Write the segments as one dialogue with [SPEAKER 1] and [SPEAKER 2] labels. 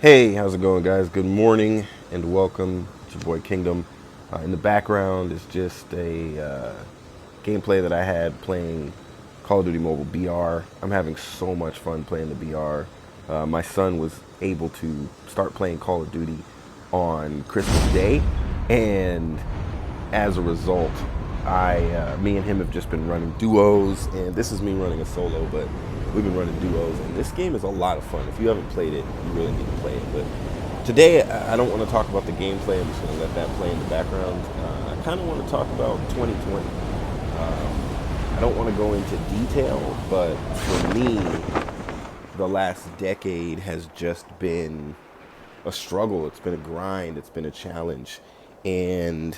[SPEAKER 1] Hey, how's it going, guys? Good morning and welcome to your boy Kingdom. In the background is just a gameplay that I had playing Call of Duty Mobile BR. I'm having so much fun playing the BR. My son was able to start playing Call of Duty on Christmas Day, and as a result, me and him have just been running duos, and this is me running a solo, but we've been running duos, and this game is a lot of fun. If you haven't played it, you really need to play it. But today, I don't want to talk about the gameplay. I'm just going to let that play in the background. I kind of want to talk about 2020. I don't want to go into detail, but for me, the last decade has just been a struggle. It's been a grind. It's been a challenge, and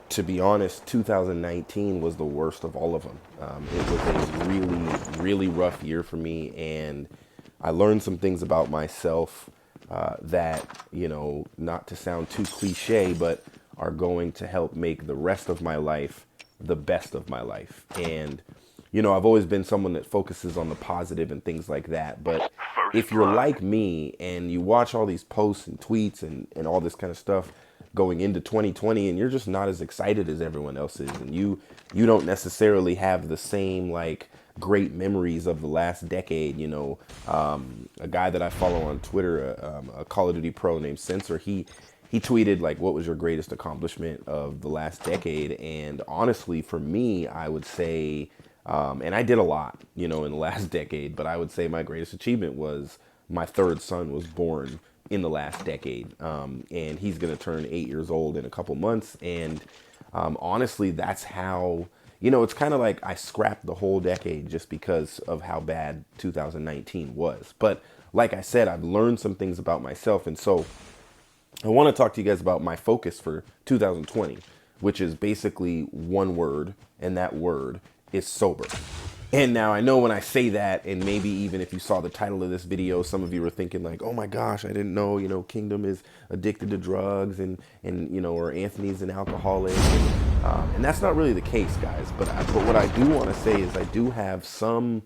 [SPEAKER 1] to be honest, 2019 was the worst of all of them. It was a really, really rough year for me, and I learned some things about myself that, not to sound too cliche, but are going to help make the rest of my life the best of my life. And, I've always been someone that focuses on the positive and things like that, but if you're like me and you watch all these posts and tweets and all this kind of stuff going into 2020, and you're just not as excited as everyone else is, and you don't necessarily have the same like great memories of the last decade. A guy that I follow on Twitter, a Call of Duty pro named Censor, he tweeted like, what was your greatest accomplishment of the last decade? And honestly, for me, I would say, and I did a lot, in the last decade, but I would say my greatest achievement was my third son was born in the last decade. And he's going to turn 8 years old in a couple months. And honestly, that's how, it's kind of like I scrapped the whole decade just because of how bad 2019 was. But like I said, I've learned some things about myself. And so I want to talk to you guys about my focus for 2020, which is basically one word, and that word is sober. And now I know when I say that, and maybe even if you saw the title of this video, some of you were thinking like, oh my gosh, I didn't know, Kingdom is addicted to drugs and or Anthony's an alcoholic. And that's not really the case, guys. But what I do want to say is I do have some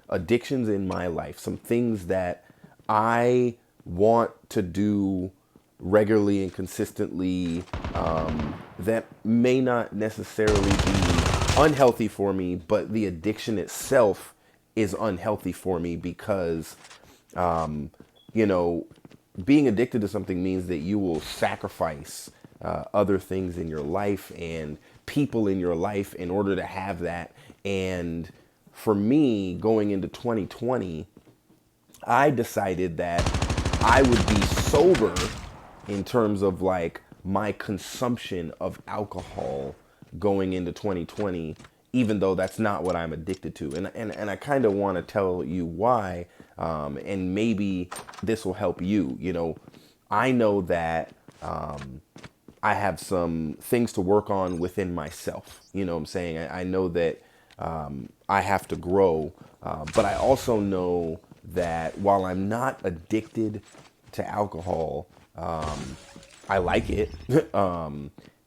[SPEAKER 1] addictions in my life, some things that I want to do regularly and consistently, that may not necessarily be unhealthy for me, but the addiction itself is unhealthy for me because, you know, being addicted to something means that you will sacrifice other things in your life and people in your life in order to have that. And for me, going into 2020, I decided that I would be sober in terms of like my consumption of alcohol going into 2020, even though that's not what I'm addicted to. And I kind of want to tell you why, and maybe this will help you. I know that I have some things to work on within myself. You know what I'm saying? I know that I have to grow, but I also know that while I'm not addicted to alcohol, I like it.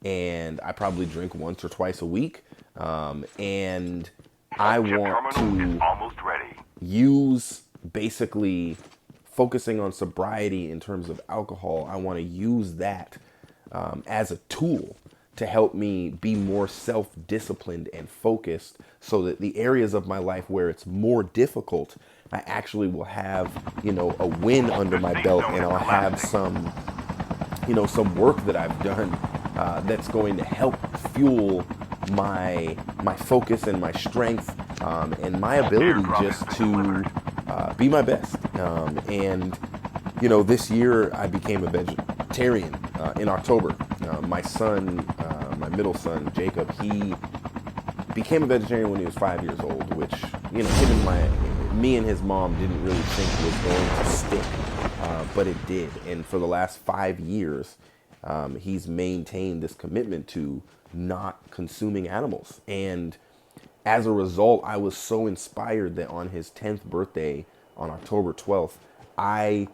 [SPEAKER 1] And I probably drink once or twice a week. And I want to use basically focusing on sobriety in terms of alcohol. I want to use that as a tool to help me be more self-disciplined and focused so that the areas of my life where it's more difficult, I actually will have, a win under my belt, and I'll have some work that I've done that's going to help fuel my focus and my strength, and my ability just to be my best. And this year I became a vegetarian in October. My son, my middle son Jacob, he became a vegetarian when he was 5 years old, which me and his mom didn't really think was going to stick, but it did. And for the last 5 years, he's maintained this commitment to not consuming animals. And as a result, I was so inspired that on his 10th birthday, on October 12th, I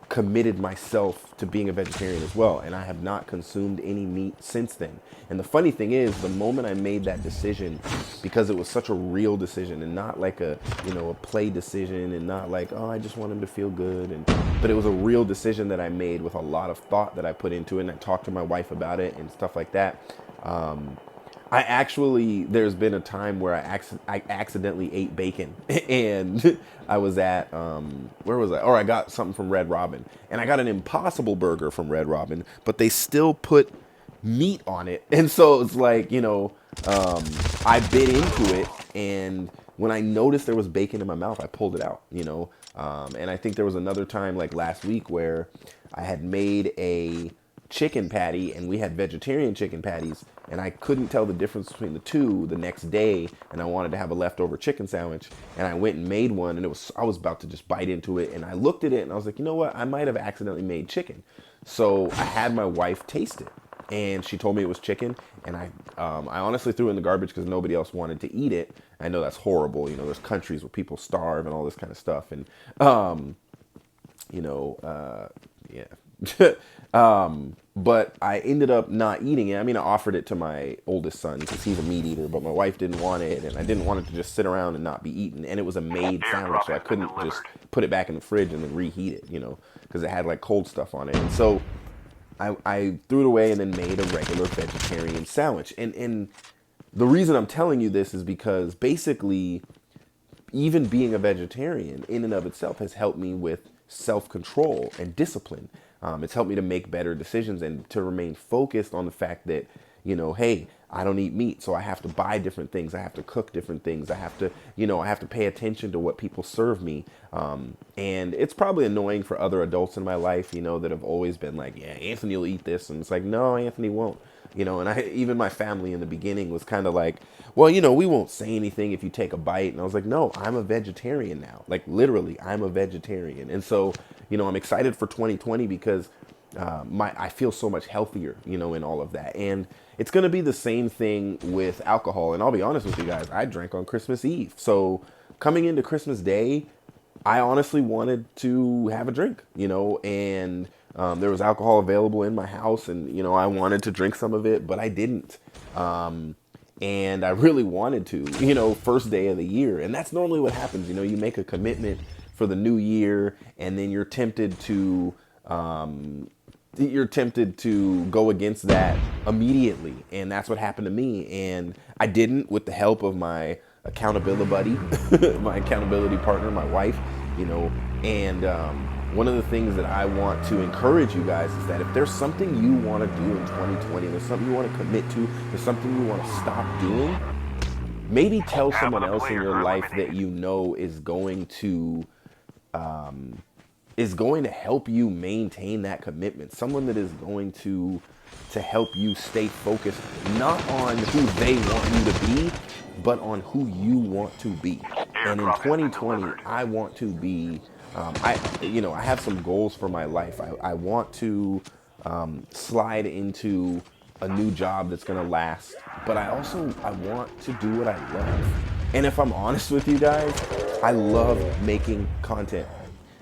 [SPEAKER 1] committed myself to being a vegetarian as well, and I have not consumed any meat since then. And the funny thing is, the moment I made that decision, because it was such a real decision and not like a, a play decision, and not like, oh, I just want him to feel good, but it was a real decision that I made with a lot of thought that I put into it, and I talked to my wife about it and stuff like that. I actually, there's been a time where I accidentally ate bacon, and I was at, where was I? Oh, I got something from Red Robin, and I got an Impossible Burger from Red Robin, but they still put meat on it. And so it's like, I bit into it, and when I noticed there was bacon in my mouth, I pulled it out, and I think there was another time like last week where I had made a chicken patty, and we had vegetarian chicken patties, and I couldn't tell the difference between the two the next day, and I wanted to have a leftover chicken sandwich, and I went and made one, and I was about to just bite into it, and I looked at it and I was like, you know what, I might have accidentally made chicken. So I had my wife taste it, and she told me it was chicken, and I honestly threw it in the garbage because nobody else wanted to eat it. I know that's horrible, there's countries where people starve and all this kind of stuff, and yeah. But I ended up not eating it. I mean, I offered it to my oldest son because he's a meat eater, but my wife didn't want it, and I didn't want it to just sit around and not be eaten. And it was a made sandwich, so I couldn't just put it back in the fridge and then reheat it, because it had like cold stuff on it. And so I threw it away and then made a regular vegetarian sandwich. And the reason I'm telling you this is because basically, even being a vegetarian in and of itself has helped me with self-control and discipline. It's helped me to make better decisions and to remain focused on the fact that, hey, I don't eat meat, so I have to buy different things. I have to cook different things. I have to pay attention to what people serve me. And it's probably annoying for other adults in my life, that have always been like, yeah, Anthony will eat this. And it's like, no, Anthony won't. And even my family in the beginning was kind of like, well, we won't say anything if you take a bite. And I was like, no, I'm a vegetarian now. Like literally, I'm a vegetarian. And so, I'm excited for 2020 because I feel so much healthier, in all of that. And it's going to be the same thing with alcohol. And I'll be honest with you guys, I drank on Christmas Eve. So coming into Christmas Day, I honestly wanted to have a drink, and there was alcohol available in my house, and, I wanted to drink some of it, but I didn't. And I really wanted to, first day of the year. And that's normally what happens. You make a commitment for the new year, and then you're tempted to go against that immediately. And that's what happened to me. And I didn't, with the help of my accountability buddy, my accountability partner, my wife, and one of the things that I want to encourage you guys is that if there's something you want to do in 2020, there's something you want to commit to, there's something you want to stop doing, maybe tell someone else in your life that is going to help you maintain that commitment. Someone that is going to help you stay focused, not on who they want you to be, but on who you want to be. And in 2020, I want to be, I have some goals for my life. I want to slide into a new job that's going to last, but I want to do what I love. And if I'm honest with you guys, I love making content.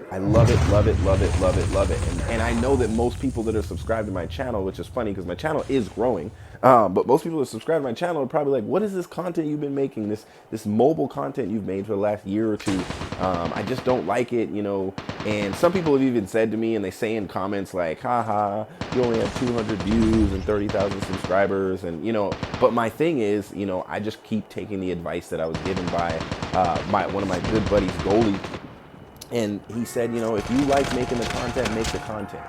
[SPEAKER 1] I love it, love it, love it, love it, love it. And I know that most people that are subscribed to my channel, which is funny because my channel is growing, but most people that subscribe to my channel are probably like, what is this content you've been making, this mobile content you've made for the last year or two? I just don't like it, And some people have even said to me, and they say in comments like, haha, you only have 200 views and 30,000 subscribers. And, but my thing is, I just keep taking the advice that I was given by one of my good buddies, Goalie. And he said, if you like making the content, make the content,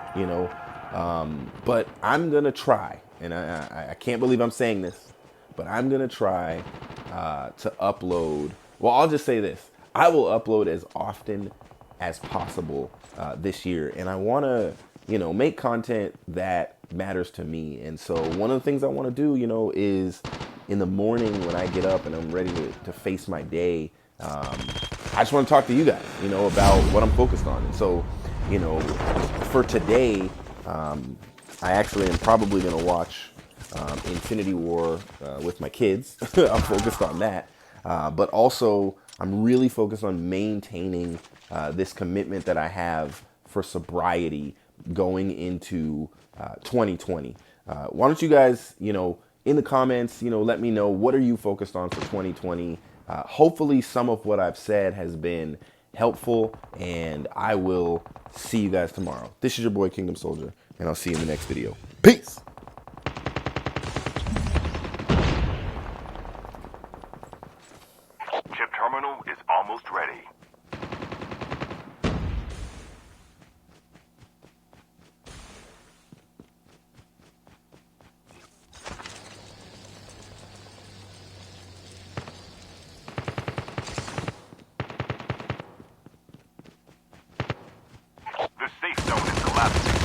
[SPEAKER 1] but I'm going to try, and I can't believe I'm saying this, but I'm going to try to upload. Well, I'll just say this. I will upload as often as possible this year. And I want to, make content that matters to me. And so one of the things I want to do, is in the morning when I get up and I'm ready to face my day, I just want to talk to you guys, about what I'm focused on. And so, for today, I actually am probably going to watch Infinity War with my kids. I'm focused on that. But also, I'm really focused on maintaining this commitment that I have for sobriety going into 2020. Why don't you guys, in the comments, let me know, what are you focused on for 2020? Hopefully some of what I've said has been helpful, and I will see you guys tomorrow. This is your boy Kingdom Soldier, and I'll see you in the next video. Peace.
[SPEAKER 2] Chip terminal is almost ready. The safe zone is collapsing.